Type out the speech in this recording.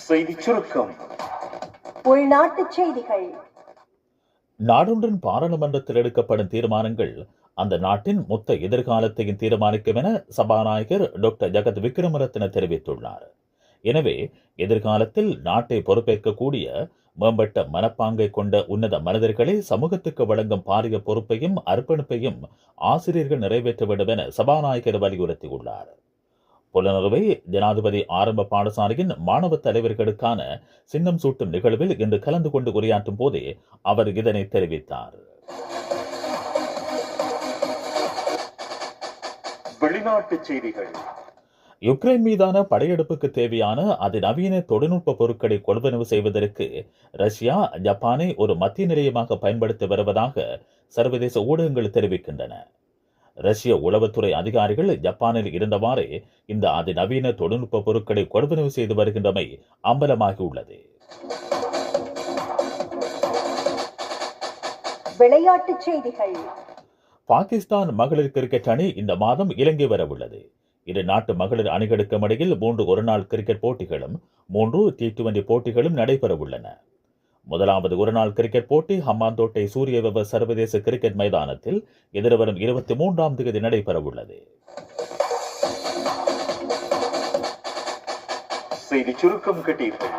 செய்திச் சுருக்கம். உள்நாட்டுச் செய்திகள். நாடொன்றின் பாராளுமன்றத்தில் எடுக்கப்படும் தீர்மானங்கள் அந்த நாட்டின் மொத்த எதிர்காலத்தையும் தீர்மானிக்கும் என சபாநாயகர் டாக்டர் ஜகத் விக்ரமரத்ன தெரிவித்துள்ளார். எனவே எதிர்காலத்தில் நாட்டை பொறுப்பேற்கக்கூடிய மேம்பட்ட மனப்பாங்கை கொண்ட உன்னத மனிதர்களை சமூகத்துக்கு வழங்கும் பாரிய பொறுப்பையும் அர்ப்பணிப்பையும் ஆசிரியர்கள் நிறைவேற்ற வேண்டும் என சபாநாயகர் வலியுறுத்தியுள்ளார். புலனறுவை ஜனாதிபதி ஆரம்ப பாடசாலையின் மாணவ தலைவர்களுக்கான சின்னம் சூட்டும் நிகழ்வில் இன்று கலந்து கொண்டு உரையாற்றும் போதே அவர் இதனை தெரிவித்தார். வெளிநாட்டுச் செய்திகள். யுக்ரைன் மீதான படையெடுப்புக்கு தேவையான அதிநவீன தொழில்நுட்ப பொருட்களை கொள்வனவு செய்வதற்கு ரஷ்யா ஜப்பானை ஒரு மத்திய நிலையமாக பயன்படுத்தி வருவதாக சர்வதேச ஊடகங்கள் தெரிவிக்கின்றன. ரஷ்ய உளவுத்துறை அதிகாரிகள் ஜப்பானில் இருந்தவாறே இந்த அதிநவீன தொழில்நுட்ப பொருட்களை கொள்வனவு செய்து வருகின்றமை அம்பலமாகியுள்ளது. விளையாட்டுச் செய்திகள். பாகிஸ்தான் மகளிர் கிரிக்கெட் அணி இந்த மாதம் இலங்கை வரவுள்ளது. இரு நாட்டு மகளிர் அணிகளுக்கும் இடையில் 3 ஒருநாள் கிரிக்கெட் போட்டிகளும் 3 T20 போட்டிகளும் நடைபெறவுள்ளன. முதலாவது ஒருநாள் கிரிக்கெட் போட்டி ஹம்பாந்தோட்டை சூரியவெவ சர்வதேச கிரிக்கெட் மைதானத்தில் எதிர்வரும் 23ஆம் தேதி நடைபெறவுள்ளது. செய்திச் சுருக்கம் கேட்டீர்கள்.